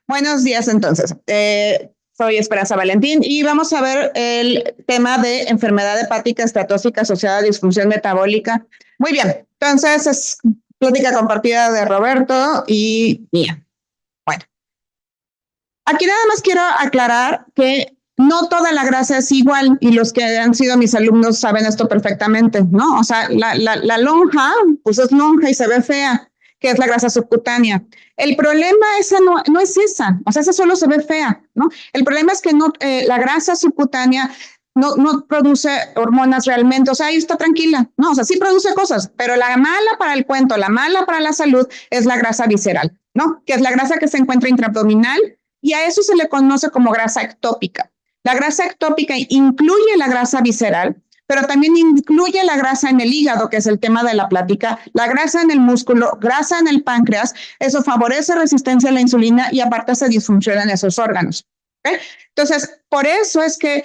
Buenos días, entonces. Soy Esperanza Valentín y vamos a ver el tema de enfermedad hepática esteatóxica asociada a disfunción metabólica. Muy bien, entonces es plática compartida de Roberto y mía. Bueno, aquí nada más quiero aclarar que no toda la grasa es igual y los que han sido mis alumnos saben esto perfectamente, ¿no? O sea, la lonja, pues es lonja y se ve fea, que es la grasa subcutánea. El problema esa no es esa, o sea, esa solo se ve fea, ¿no? El problema es que la grasa subcutánea no produce hormonas realmente, o sea, ahí está tranquila, no, o sea, sí produce cosas, pero la mala para el cuento, la mala para la salud es la grasa visceral, ¿no? Que es la grasa que se encuentra intraabdominal y a eso se le conoce como grasa ectópica. La grasa ectópica incluye la grasa visceral, pero también incluye la grasa en el hígado, que es el tema de la plática, la grasa en el músculo, grasa en el páncreas, eso favorece resistencia a la insulina y aparte se disfuncionan esos órganos. ¿Okay? Entonces, por eso es que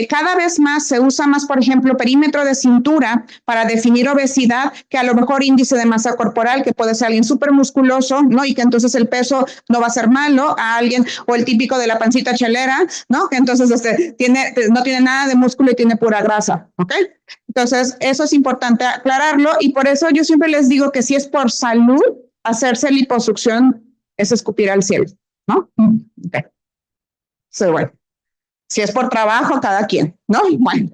cada vez más se usa más, por ejemplo, perímetro de cintura para definir obesidad que a lo mejor índice de masa corporal, que puede ser alguien súper musculoso, ¿no? Y que entonces el peso no va a ser malo a alguien, o el típico de la pancita chelera, ¿no? Que entonces no tiene nada de músculo y tiene pura grasa, ¿ok? Entonces, eso es importante aclararlo y por eso yo siempre les digo que si es por salud, hacerse liposucción es escupir al cielo, ¿no? Okay. So, bueno. Si es por trabajo, cada quien, ¿no? Bueno,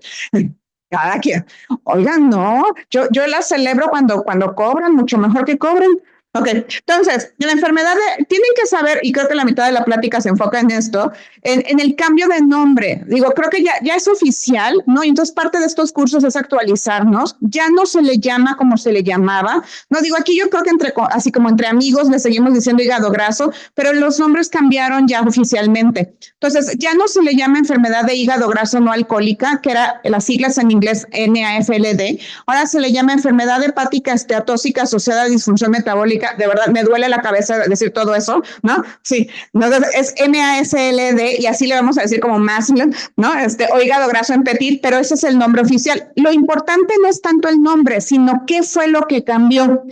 cada quien. Oigan, no, yo la celebro cuando cobran, mucho mejor que cobren. Ok, entonces, la enfermedad tienen que saber, y creo que la mitad de la plática se enfoca en esto, en el cambio de nombre. Digo, creo que ya es oficial, ¿no? Y entonces parte de estos cursos es actualizarnos. Ya no se le llama como se le llamaba. No, digo, aquí yo creo que así como entre amigos le seguimos diciendo hígado graso, pero los nombres cambiaron ya oficialmente. Entonces, ya no se le llama enfermedad de hígado graso no alcohólica, que era las siglas en inglés NAFLD. Ahora se le llama enfermedad hepática esteatóxica asociada a disfunción metabólica. De verdad, me duele la cabeza decir todo eso, ¿no? Sí, no, es MASLD y así le vamos a decir como MASLD, ¿no? O hígado graso en petit, pero ese es el nombre oficial. Lo importante no es tanto el nombre, sino qué fue lo que cambió.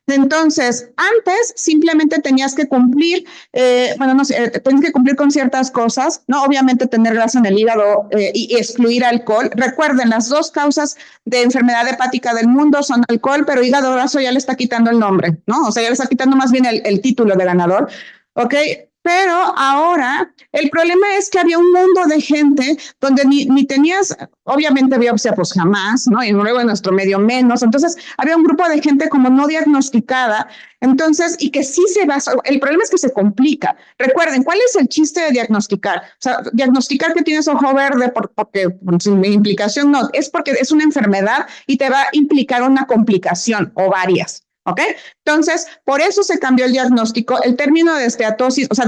Entonces, antes simplemente tenías que cumplir, tenías que cumplir con ciertas cosas, ¿no? Obviamente tener grasa en el hígado y excluir alcohol. Recuerden, las dos causas de enfermedad hepática del mundo son alcohol, pero hígado graso ya le está quitando el nombre, ¿no? O sea, ya le está quitando más bien el título de ganador, ¿ok? Pero ahora el problema es que había un mundo de gente donde ni tenías, obviamente biopsia pues jamás, ¿no? Y luego en nuestro medio menos. Entonces había un grupo de gente como no diagnosticada. Entonces, y que sí se basa, el problema es que se complica. Recuerden, ¿cuál es el chiste de diagnosticar? O sea, diagnosticar que tienes ojo verde porque sin implicación no, es porque es una enfermedad y te va a implicar una complicación o varias. ¿Ok? Entonces, por eso se cambió el diagnóstico. El término de esteatosis, o sea,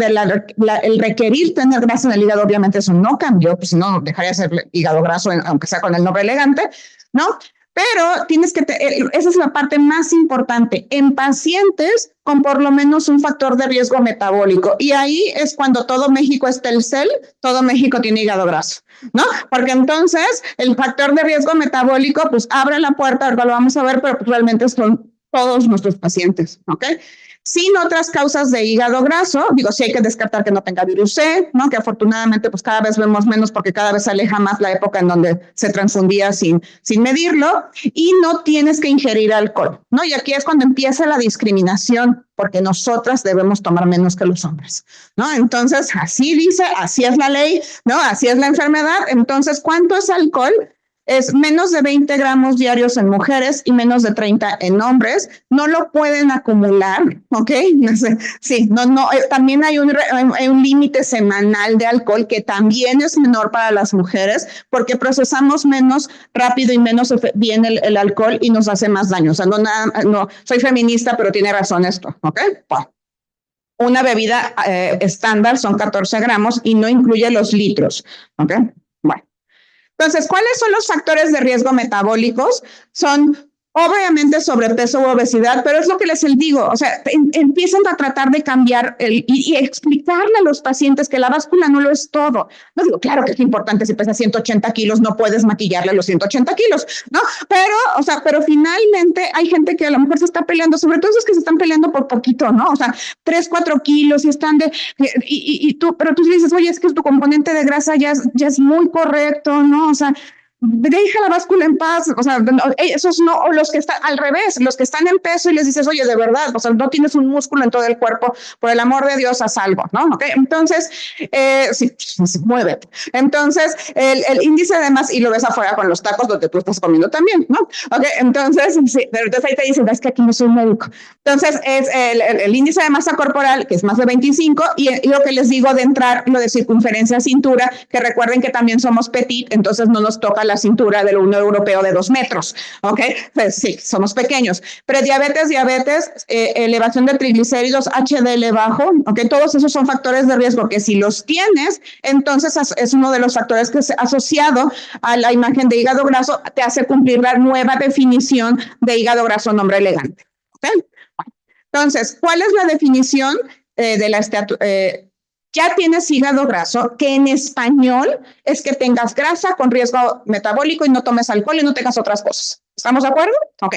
el requerir tener grasa en el hígado, obviamente eso no cambió, pues si no, dejaría de ser hígado graso, aunque sea con el nombre elegante, ¿no? Pero tienes que, esa es la parte más importante, en pacientes con por lo menos un factor de riesgo metabólico. Y ahí es cuando todo México es Telcel, todo México tiene hígado graso, ¿no? Porque entonces el factor de riesgo metabólico, pues abre la puerta, ahora lo vamos a ver, pero pues, realmente son todos nuestros pacientes, ¿ok? Sin otras causas de hígado graso, digo, sí hay que descartar que no tenga virus C, ¿no? Que afortunadamente pues cada vez vemos menos porque cada vez se aleja más la época en donde se transfundía sin medirlo y no tienes que ingerir alcohol, ¿no? Y aquí es cuando empieza la discriminación porque nosotras debemos tomar menos que los hombres, ¿no? Entonces, así dice, así es la ley, ¿no? Así es la enfermedad. Entonces, ¿cuánto es alcohol? Es menos de 20 gramos diarios en mujeres y menos de 30 en hombres. No lo pueden acumular, ¿ok? Sí, también hay un límite semanal de alcohol que también es menor para las mujeres porque procesamos menos rápido y menos bien el alcohol y nos hace más daño. O sea, no, soy feminista, pero tiene razón esto, ¿ok? Bueno. Una bebida estándar son 14 gramos y no incluye los litros, ¿ok? Bueno. Entonces, ¿cuáles son los factores de riesgo metabólicos? Son Obviamente sobrepeso u obesidad, pero es lo que les digo, o sea, empiezan a tratar de cambiar y explicarle a los pacientes que la báscula no lo es todo. No digo, claro que es importante, si pesa 180 kilos, no puedes maquillarle los 180 kilos, ¿no? Pero, o sea, pero finalmente hay gente que a lo mejor se está peleando, sobre todo esos que se están peleando por poquito, ¿no? O sea, 3, 4 kilos y están pero tú dices, oye, es que tu componente de grasa ya es muy correcto, ¿no? O sea, deja la báscula en paz, o sea, esos no, o los que están al revés, los que están en peso y les dices, oye, de verdad, o sea, no tienes un músculo en todo el cuerpo, por el amor de Dios, haz algo, ¿no? Okay. Entonces, sí, muévete. Entonces, el índice de masa, y lo ves afuera con los tacos donde tú estás comiendo también, ¿no? Ok, entonces, sí, pero entonces ahí te dicen, es que aquí no soy médico. Entonces, es el índice de masa corporal, que es más de 25, y lo que les digo de entrar, lo de circunferencia cintura, que recuerden que también somos petit, entonces no nos toca la cintura del uno europeo de 2 metros, ¿ok? Pues sí, somos pequeños. Prediabetes, diabetes, elevación de triglicéridos, HDL bajo, ¿ok? Todos esos son factores de riesgo que si los tienes, entonces es uno de los factores que es asociado a la imagen de hígado graso, te hace cumplir la nueva definición de hígado graso, nombre elegante, ¿ok? Entonces, ¿cuál es la definición de la ya tienes hígado graso, que en español es que tengas grasa con riesgo metabólico y no tomes alcohol y no tengas otras cosas. ¿Estamos de acuerdo? Ok.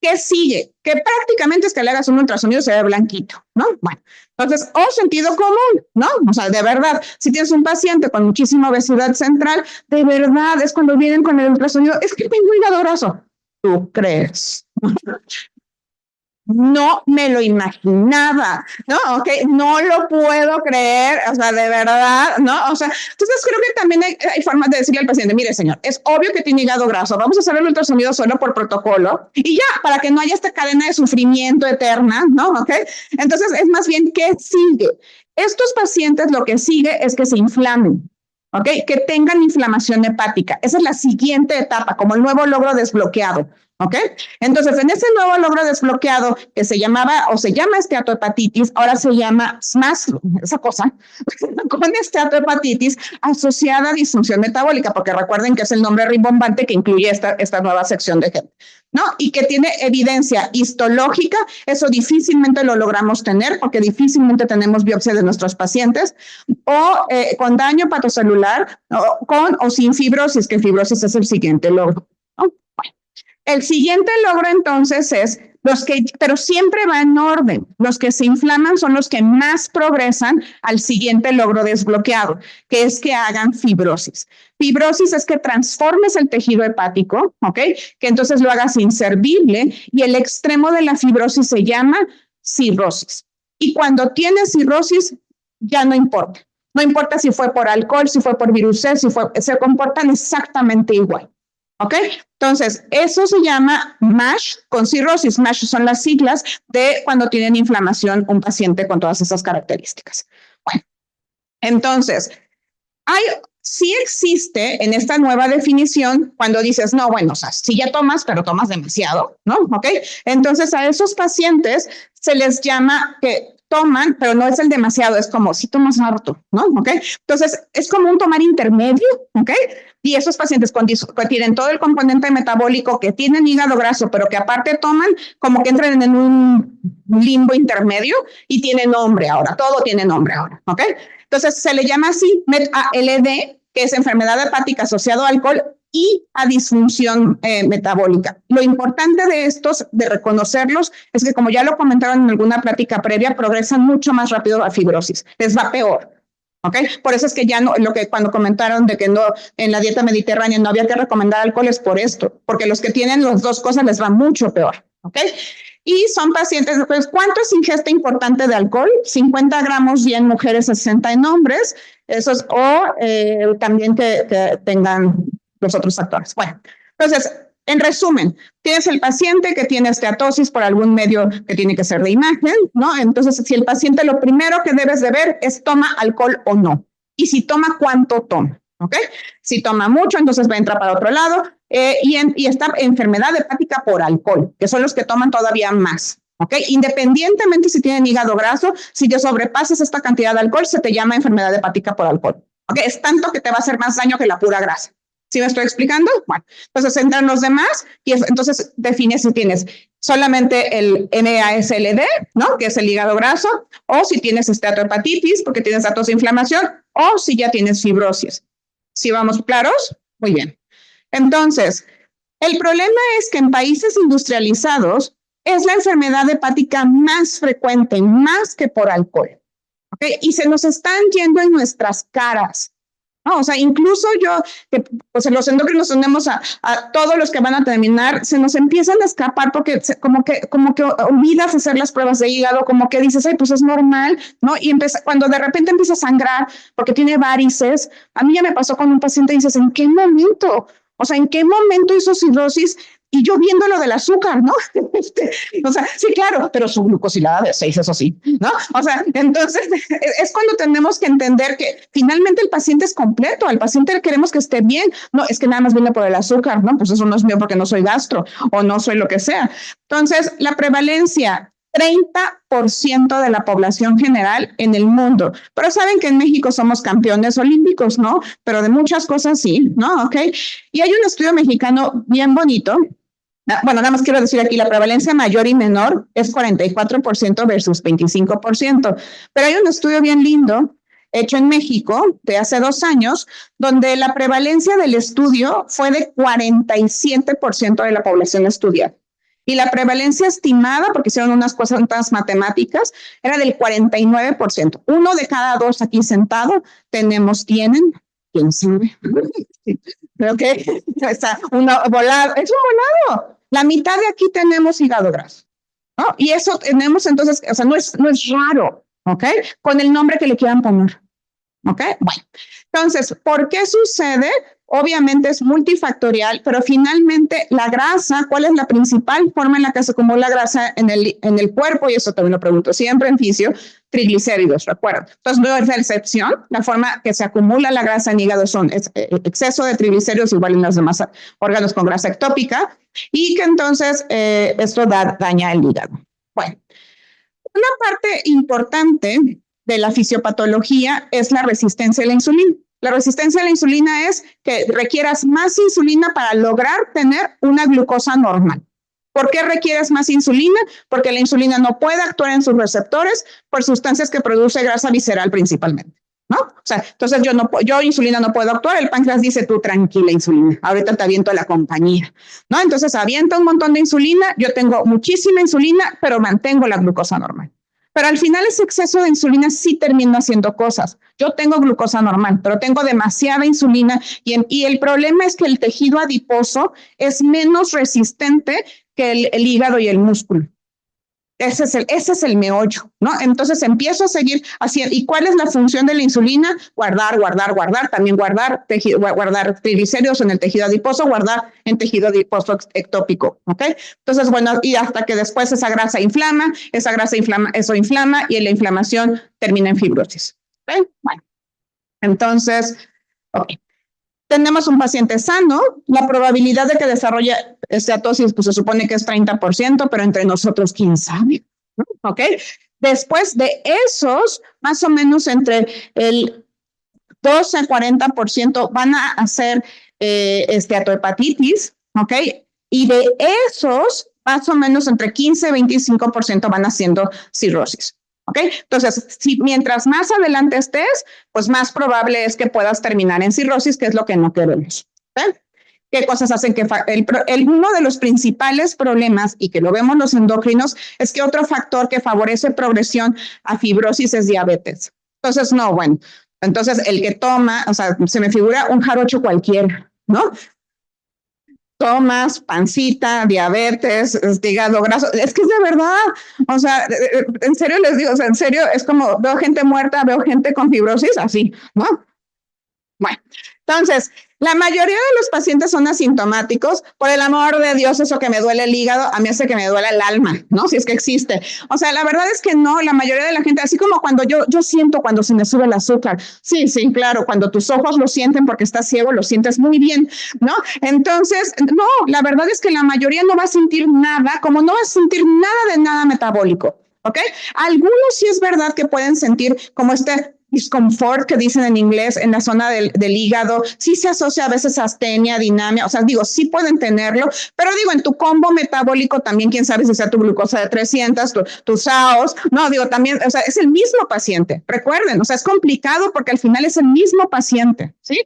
¿Qué sigue? Que prácticamente es que le hagas un ultrasonido y se ve blanquito, ¿no? Bueno, entonces, o sentido común, ¿no? O sea, de verdad, si tienes un paciente con muchísima obesidad central, de verdad es cuando vienen con el ultrasonido, es que tengo hígado graso. ¿Tú crees? No me lo imaginaba, ¿no? Ok, no lo puedo creer, o sea, de verdad, ¿no? O sea, entonces creo que también hay formas de decirle al paciente, mire, señor, es obvio que tiene hígado graso, vamos a hacer el ultrasonido solo por protocolo y ya, para que no haya esta cadena de sufrimiento eterna, ¿no? Ok, entonces es más bien, ¿qué sigue? Estos pacientes lo que sigue es que se inflamen. ¿Ok? Que tengan inflamación hepática. Esa es la siguiente etapa, como el nuevo logro desbloqueado. ¿Ok? Entonces, en ese nuevo logro desbloqueado que se llamaba o se llama esteatohepatitis, ahora se llama más esa cosa, con esteatohepatitis asociada a disfunción metabólica, porque recuerden que es el nombre rimbombante que incluye esta nueva sección de gente, ¿no? Y que tiene evidencia histológica, eso difícilmente lo logramos tener, porque difícilmente tenemos biopsia de nuestros pacientes, o con daño hepatocelular, con o sin fibrosis, que fibrosis es el siguiente logro, ¿no? El siguiente logro entonces es los que, pero siempre va en orden. Los que se inflaman son los que más progresan al siguiente logro desbloqueado, que es que hagan fibrosis. Fibrosis es que transformes el tejido hepático, ¿ok? Que entonces lo hagas inservible y el extremo de la fibrosis se llama cirrosis. Y cuando tienes cirrosis, ya no importa. No importa si fue por alcohol, si fue por virus C, se comportan exactamente igual. ¿Ok? Entonces, eso se llama MASH con cirrosis. MASH son las siglas de cuando tienen inflamación un paciente con todas esas características. Bueno, entonces, sí existe en esta nueva definición cuando dices, no, bueno, o sea, si ya tomas, pero tomas demasiado, ¿no? ¿Ok? Entonces, a esos pacientes se les llama que toman, pero no es el demasiado, es como si tomas harto, ¿no? ¿Ok? Entonces, es como un tomar intermedio, ¿ok? Y esos pacientes que tienen todo el componente metabólico, que tienen hígado graso, pero que aparte toman, como que entran en un limbo intermedio y tiene nombre ahora, todo tiene nombre ahora, ¿ok? Entonces, se le llama así, MET-ALD, que es enfermedad hepática asociada al alcohol y a disfunción metabólica. Lo importante de estos, de reconocerlos, es que como ya lo comentaron en alguna plática previa, progresan mucho más rápido a fibrosis, les va peor. ¿Okay? Por eso es que ya no, lo que cuando comentaron de que no, en la dieta mediterránea no había que recomendar alcohol es por esto, porque los que tienen las dos cosas les va mucho peor. ¿Ok? Y son pacientes, pues, ¿cuánto es ingesta importante de alcohol? 50 gramos y en mujeres, 60 en hombres, esos, o también que tengan los otros factores. Bueno, entonces, en resumen, tienes el paciente que tiene esteatosis por algún medio que tiene que ser de imagen, ¿no? Entonces, si el paciente lo primero que debes de ver es toma alcohol o no. Y si toma, ¿cuánto toma? ¿Ok? Si toma mucho, entonces va a entrar para otro lado. Y esta enfermedad hepática por alcohol, que son los que toman todavía más. ¿Ok? Independientemente si tienen hígado graso, si te sobrepasas esta cantidad de alcohol, se te llama enfermedad hepática por alcohol. ¿Ok? Es tanto que te va a hacer más daño que la pura grasa. ¿Sí me estoy explicando? Bueno, entonces entran los demás y entonces defines si tienes solamente el NASLD, ¿no? Que es el hígado graso, o si tienes esteatohepatitis, porque tienes datos de inflamación, o si ya tienes fibrosis. ¿Sí vamos claros? Muy bien. Entonces, el problema es que en países industrializados es la enfermedad hepática más frecuente, más que por alcohol. ¿Okay? Y se nos están yendo en nuestras caras. ¿No? O sea, incluso yo, que pues los endocrinos tenemos a todos los que van a terminar, se nos empiezan a escapar porque como que olvidas hacer las pruebas de hígado, como que dices, ay, pues es normal, ¿no? Y cuando de repente empieza a sangrar porque tiene varices, a mí ya me pasó con un paciente y dices, ¿en qué momento? O sea, ¿en qué momento hizo cirrosis? Y yo viendo lo del azúcar, ¿no? O sea, sí, claro, pero su glucosilada de 6, eso sí, ¿no? O sea, entonces es cuando tenemos que entender que finalmente el paciente es completo, al paciente queremos que esté bien, no, es que nada más viene por el azúcar, ¿no? Pues eso no es mío porque no soy gastro o no soy lo que sea. Entonces, la prevalencia 30% de la población general en el mundo. Pero saben que en México somos campeones olímpicos, ¿no? Pero de muchas cosas sí, ¿no? ¿Ok? Y hay un estudio mexicano bien bonito. Bueno, nada más quiero decir aquí, la prevalencia mayor y menor es 44% versus 25%. Pero hay un estudio bien lindo hecho en México de hace 2 años, donde la prevalencia del estudio fue de 47% de la población estudiada. Y la prevalencia estimada, porque hicieron unas cosas matemáticas, era del 49%. 1 de cada 2 aquí sentado tienen, quién sabe. Creo que está volado, es un volado. La mitad de aquí tenemos hígado graso, ¿no? Y eso tenemos entonces, o sea, no es raro, ¿ok? Con el nombre que le quieran poner, ¿ok? Bueno, entonces, ¿por qué sucede? Obviamente es multifactorial, pero finalmente la grasa, ¿cuál es la principal forma en la que se acumula grasa en el cuerpo? Y eso también lo pregunto siempre en fisio, triglicéridos, recuerda. Entonces no es la excepción, la forma que se acumula la grasa en hígado es exceso de triglicéridos igual en los demás órganos con grasa ectópica y que entonces esto daña el hígado. Bueno, una parte importante de la fisiopatología es la resistencia a la insulina. La resistencia a la insulina es que requieras más insulina para lograr tener una glucosa normal. ¿Por qué requieres más insulina? Porque la insulina no puede actuar en sus receptores por sustancias que produce grasa visceral principalmente, ¿no? O sea, entonces yo insulina no puedo actuar, el páncreas dice tú tranquila insulina, ahorita te aviento a la compañía, ¿no? Entonces avienta un montón de insulina, yo tengo muchísima insulina, pero mantengo la glucosa normal. Pero al final ese exceso de insulina sí termina haciendo cosas. Yo tengo glucosa normal, pero tengo demasiada insulina y el problema es que el tejido adiposo es menos resistente que el hígado y el músculo. Ese es el meollo, ¿no? Entonces empiezo a seguir haciendo. ¿Y cuál es la función de la insulina? Guardar, también guardar triglicéridos en el tejido adiposo, guardar en tejido adiposo ectópico, ¿ok? Entonces, bueno, y hasta que después esa grasa inflama, eso inflama y la inflamación termina en fibrosis, ¿ok? Bueno, entonces, ok. Tenemos un paciente sano, la probabilidad de que desarrolle esteatosis, pues se supone que es 30%, pero entre nosotros, quién sabe, ¿no? ¿Ok? Después de esos, más o menos entre el 12 a 40% van a hacer esteatohepatitis, ¿ok? Y de esos, más o menos entre 15 y 25% van haciendo cirrosis. ¿Ok? Entonces, si mientras más adelante estés, pues más probable es que puedas terminar en cirrosis, que es lo que no queremos. ¿Ok? ¿Qué cosas hacen que uno de los principales problemas, y que lo vemos los endocrinos, es que otro factor que favorece progresión a fibrosis es diabetes? Entonces, no, bueno, entonces el que toma, o sea, se me figura un jarocho cualquiera, ¿no? Tomas, pancita, diabetes, hígado graso, es que es de verdad, o sea, en serio les digo, o sea, en serio es como veo gente muerta, veo gente con fibrosis, así, ¿no? Bueno, entonces, la mayoría de los pacientes son asintomáticos. Por el amor de Dios, eso que me duele el hígado, a mí hace que me duele el alma, ¿no? Si es que existe. O sea, la verdad es que no, la mayoría de la gente, así como cuando yo siento cuando se me sube el azúcar. Sí, claro, cuando tus ojos lo sienten porque estás ciego, lo sientes muy bien, ¿no? Entonces, no, la verdad es que la mayoría no va a sentir nada, como no va a sentir nada de nada metabólico. ¿Ok? Algunos sí es verdad que pueden sentir como discomfort que dicen en inglés en la zona del hígado, sí se asocia a veces a astenia, dinamia, o sea, digo, sí pueden tenerlo, pero digo, en tu combo metabólico también, quién sabe si sea tu glucosa de 300, tus SAOS, no, digo, también, o sea, es el mismo paciente, recuerden, o sea, es complicado porque al final es el mismo paciente, ¿sí?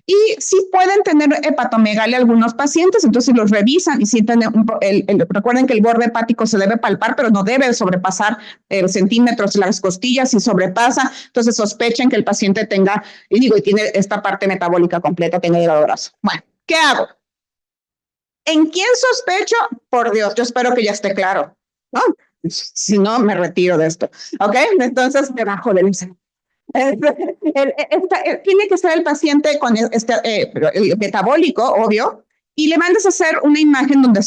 Y sí pueden tener hepatomegalia algunos pacientes, entonces los revisan y sienten, recuerden que el borde hepático se debe palpar, pero no debe sobrepasar centímetros las costillas. Si sobrepasa, entonces sospechen que el paciente tenga, y digo, y tiene esta parte metabólica completa, tenga hígado graso. Bueno, ¿qué hago? ¿En quién sospecho? Por Dios, yo espero que ya esté claro, ¿no? Si no, me retiro de esto, ¿ok? Entonces, debajo del tiene que ser el paciente con el metabólico, obvio, y le mandas a hacer una imagen donde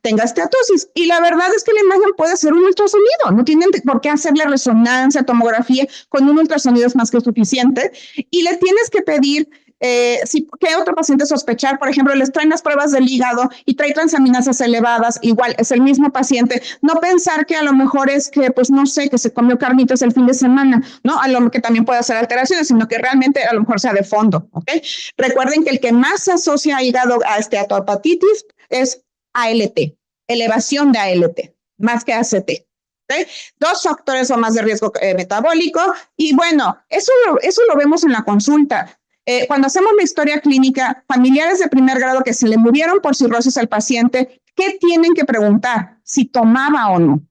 tenga esteatosis. Y la verdad es que la imagen puede ser un ultrasonido, no tienen por qué hacerle resonancia, tomografía, con un ultrasonido es más que suficiente. Y le tienes que pedir ¿qué otro paciente sospechar? Por ejemplo, les traen las pruebas del hígado y trae transaminasas elevadas, igual es el mismo paciente. No pensar que a lo mejor es que, pues no sé, que se comió carnitas el fin de semana, ¿no? A lo que también puede hacer alteraciones, sino que realmente a lo mejor sea de fondo, ¿ok? Recuerden que el que más se asocia a hígado a esteatohepatitis es ALT, elevación de ALT, más que ACT. ¿Okay? 2 factores o más de riesgo metabólico y bueno, eso lo vemos en la consulta. Cuando hacemos la historia clínica, familiares de primer grado que se le murieron por cirrosis al paciente, ¿qué tienen que preguntar? Si tomaba o no.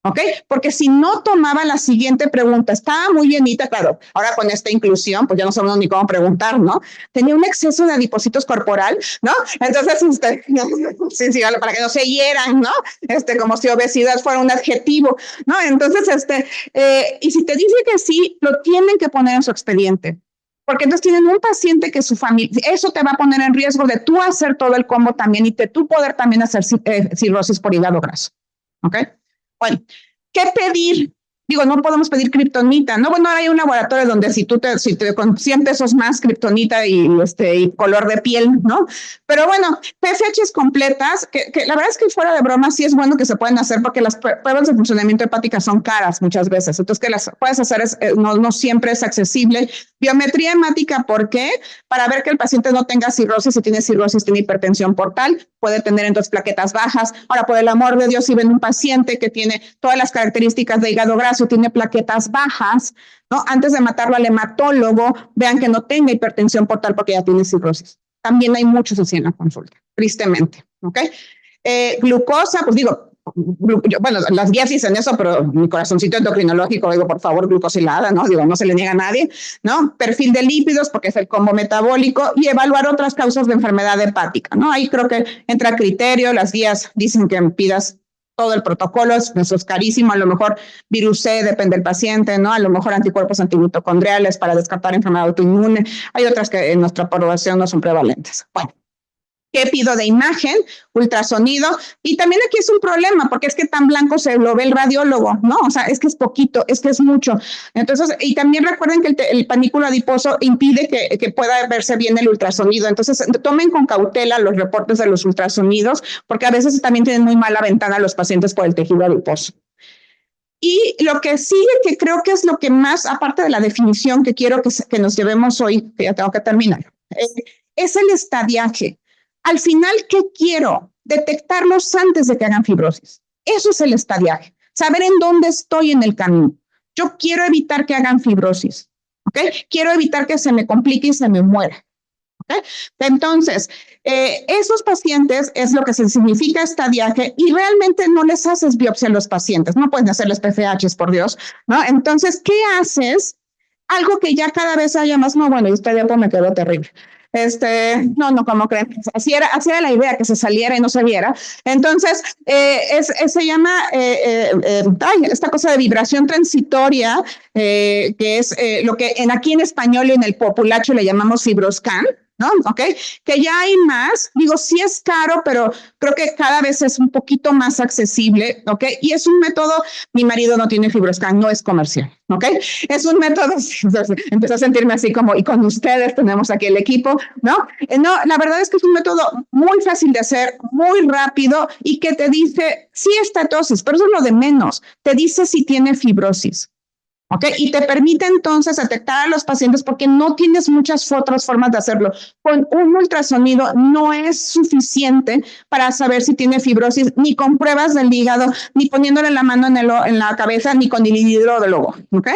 ¿Ok? Porque si no tomaba, la siguiente pregunta, estaba muy llenita, claro, ahora con esta inclusión, pues ya no sabemos ni cómo preguntar, ¿no? Tenía un exceso de adipocitos corporal, ¿no? Entonces, sí, para que no se hieran, ¿no? Como si obesidad fuera un adjetivo, ¿no? Entonces, y si te dice que sí, lo tienen que poner en su expediente. Porque entonces tienen un paciente que su familia, eso te va a poner en riesgo de tú hacer todo el combo también y de tú poder también hacer cirrosis por hígado graso. ¿Ok? Bueno, ¿qué pedir? Digo, no podemos pedir kriptonita, ¿no? Bueno, hay un laboratorio donde si te con 100 pesos más kriptonita y color de piel, ¿no? Pero bueno, PFHs completas, que la verdad es que fuera de broma sí es bueno que se pueden hacer porque las pruebas de funcionamiento hepática son caras muchas veces, entonces que las puedes hacer no siempre es accesible. Biometría hemática, ¿por qué? Para ver que el paciente no tenga cirrosis, si tiene cirrosis, tiene hipertensión portal, puede tener entonces plaquetas bajas. Ahora, por el amor de Dios, si ven un paciente que tiene todas las características de hígado graso, tiene plaquetas bajas, ¿no? Antes de matarlo al hematólogo, vean que no tenga hipertensión portal porque ya tiene cirrosis. También hay muchos así en la consulta, tristemente, ¿ok? Glucosa, pues digo, bueno, las guías dicen eso, pero mi corazoncito endocrinológico, digo, por favor, glucosilada, ¿no? Digo, no se le niega a nadie, ¿no? Perfil de lípidos, porque es el combo metabólico, y evaluar otras causas de enfermedad hepática, ¿no? Ahí creo que entra criterio, las guías dicen que pidas todo el protocolo, eso es carísimo, a lo mejor virus C, depende del paciente, ¿no? A lo mejor anticuerpos antimitocondriales para descartar enfermedad autoinmune, hay otras que en nuestra población no son prevalentes. Bueno. ¿Qué pido de imagen? Ultrasonido. Y también aquí es un problema, porque es que tan blanco se lo ve el radiólogo, ¿no? O sea, es que es poquito, es que es mucho. Entonces, y también recuerden que el panículo adiposo impide que pueda verse bien el ultrasonido. Entonces, tomen con cautela los reportes de los ultrasonidos, porque a veces también tienen muy mala ventana los pacientes por el tejido adiposo. Y lo que sigue, que creo que es lo que más, aparte de la definición que quiero que nos llevemos hoy, que ya tengo que terminar, es el estadiaje. Al final, ¿qué quiero? Detectarlos antes de que hagan fibrosis. Eso es el estadiaje. Saber en dónde estoy en el camino. Yo quiero evitar que hagan fibrosis. ¿Ok? Quiero evitar que se me complique y se me muera. ¿Ok? Entonces, esos pacientes es lo que se significa estadiaje y realmente no les haces biopsia a los pacientes. No pueden hacerles PFHs, por Dios, ¿no? Entonces, ¿qué haces? Algo que ya cada vez haya más, no, bueno, esta diapo me quedó terrible. No, como creen, así era la idea, que se saliera y no se viera. Entonces, se llama esta cosa de vibración transitoria, que es lo que aquí en español y en el populacho le llamamos fibroscan, ¿no? ¿Ok? Que ya hay más, digo, sí es caro, pero creo que cada vez es un poquito más accesible, ¿ok? Y es un método, mi marido no tiene fibroscan, no es comercial, ¿ok? Es un método, empecé a sentirme así como, y con ustedes tenemos aquí el equipo, ¿no? No, la verdad es que es un método muy fácil de hacer, muy rápido, y que te dice, sí estatosis, pero eso es lo de menos, te dice si tiene fibrosis. ¿Ok? Y te permite entonces detectar a los pacientes porque no tienes muchas otras formas de hacerlo. Con un ultrasonido no es suficiente para saber si tiene fibrosis, ni con pruebas del hígado, ni poniéndole la mano en la cabeza, ni con el hidrólogo. ¿Ok?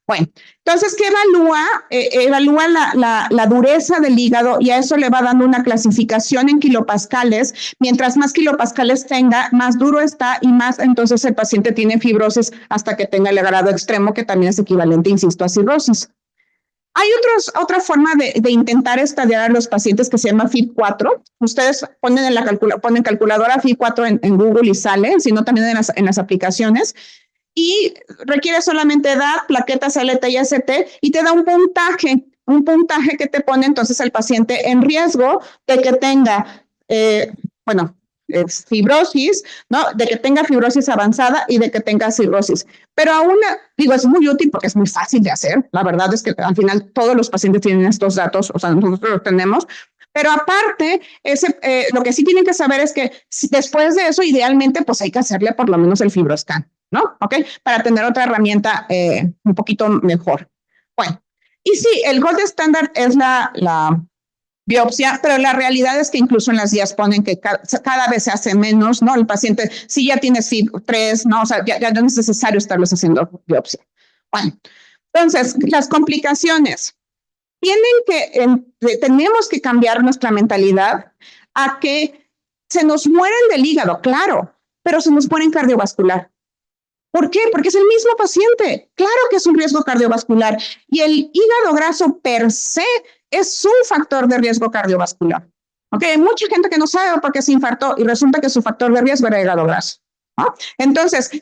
Bueno, entonces, ¿qué evalúa? Evalúa la dureza del hígado y a eso le va dando una clasificación en kilopascales. Mientras más kilopascales tenga, más duro está y más entonces el paciente tiene fibrosis hasta que tenga el grado extremo, que también es equivalente, insisto, a cirrosis. Hay otra forma de intentar estadiar a los pacientes que se llama FIB4. Ustedes ponen calculadora FIB4 en Google y sale, sino también en las aplicaciones. Y requiere solamente edad, plaquetas LT y ST y te da un puntaje que te pone entonces el paciente en riesgo de que tenga, fibrosis, ¿no? De que tenga fibrosis avanzada y de que tenga cirrosis. Pero aún, digo, es muy útil porque es muy fácil de hacer. La verdad es que al final todos los pacientes tienen estos datos, o sea, nosotros los tenemos. Pero aparte, lo que sí tienen que saber es que después de eso, idealmente, pues hay que hacerle por lo menos el fibroscan, ¿no? ¿Ok? Para tener otra herramienta un poquito mejor. Bueno, y sí, el gold standard es la biopsia, pero la realidad es que incluso en las guías ponen que cada vez se hace menos, ¿no? El paciente, si ya tiene FIB3, ¿no? O sea, ya no es necesario estarles haciendo biopsia. Bueno, entonces, las complicaciones. Tenemos que cambiar nuestra mentalidad a que se nos mueren del hígado, claro, pero se nos mueren cardiovascular. ¿Por qué? Porque es el mismo paciente. Claro que es un riesgo cardiovascular y el hígado graso per se es un factor de riesgo cardiovascular. ¿Ok? Hay mucha gente que no sabe por qué se infartó y resulta que su factor de riesgo era hígado graso. ¿No? Entonces, si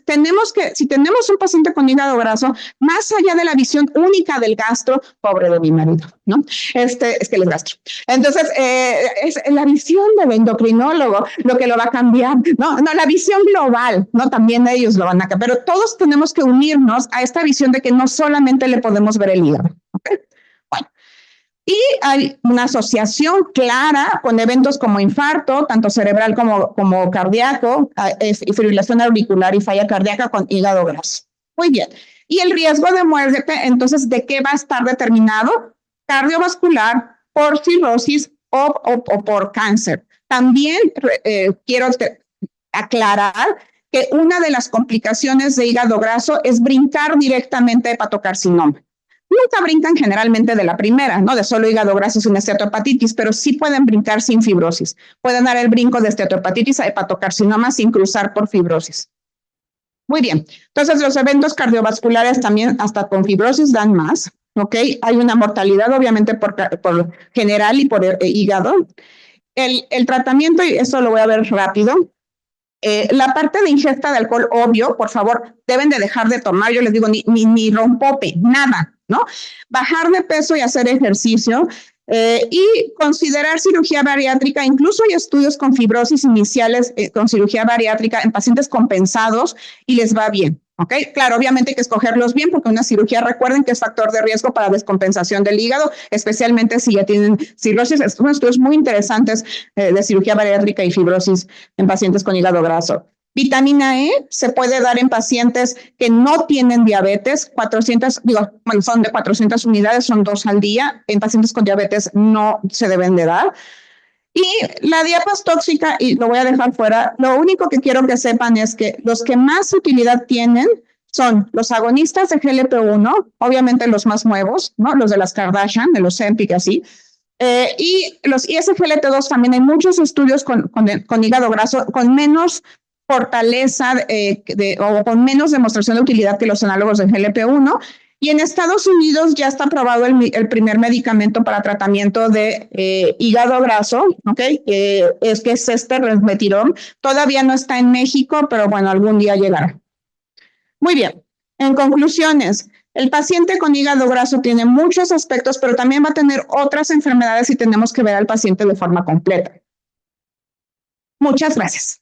tenemos un paciente con hígado graso, más allá de la visión única del gastro, pobre de mi marido, ¿no? Es que él es gastro. Entonces, es la visión del endocrinólogo lo que lo va a cambiar, ¿no? No, la visión global, ¿no? También ellos lo van a cambiar, pero todos tenemos que unirnos a esta visión de que no solamente le podemos ver el hígado, ¿ok? Bueno. Y hay una asociación clara con eventos como infarto, tanto cerebral como cardíaco, fibrilación auricular y falla cardíaca con hígado graso. Muy bien. Y el riesgo de muerte, entonces, ¿de qué va a estar determinado? Cardiovascular, por cirrosis o por cáncer. También quiero aclarar que una de las complicaciones de hígado graso es brincar directamente a hepatocarcinoma. Nunca brincan generalmente de la primera, ¿no? De solo hígado graso sin esteatohepatitis, pero sí pueden brincar sin fibrosis. Pueden dar el brinco de esteatohepatitis a hepatocarcinoma sin cruzar por fibrosis. Muy bien. Entonces, los eventos cardiovasculares también hasta con fibrosis dan más, ¿ok? Hay una mortalidad, obviamente, por general y por hígado. El tratamiento, y esto lo voy a ver rápido, la parte de ingesta de alcohol, obvio, por favor, deben de dejar de tomar, yo les digo, ni rompope, nada, ¿no? Bajar de peso y hacer ejercicio y considerar cirugía bariátrica. Incluso hay estudios con fibrosis iniciales con cirugía bariátrica en pacientes compensados y les va bien. ¿Ok? Claro, obviamente hay que escogerlos bien porque una cirugía, recuerden que es factor de riesgo para descompensación del hígado, especialmente si ya tienen cirrosis. Son estudios muy interesantes de cirugía bariátrica y fibrosis en pacientes con hígado graso. Vitamina E se puede dar en pacientes que no tienen diabetes, son de 400 unidades, son 2 al día. En pacientes con diabetes no se deben de dar. Y la diapa es tóxica y lo voy a dejar fuera. Lo único que quiero que sepan es que los que más utilidad tienen son los agonistas de GLP-1, obviamente los más nuevos, ¿no? Los de las Kardashian, de los Ozempic, así. Y los ISGLT2 también hay muchos estudios con hígado graso, con menos fortaleza o con menos demostración de utilidad que los análogos de GLP-1. Y en Estados Unidos ya está aprobado el primer medicamento para tratamiento de hígado graso, ¿ok? Es resmetirom. Todavía no está en México, pero bueno, algún día llegará. Muy bien. En conclusiones, el paciente con hígado graso tiene muchos aspectos, pero también va a tener otras enfermedades y tenemos que ver al paciente de forma completa. Muchas gracias.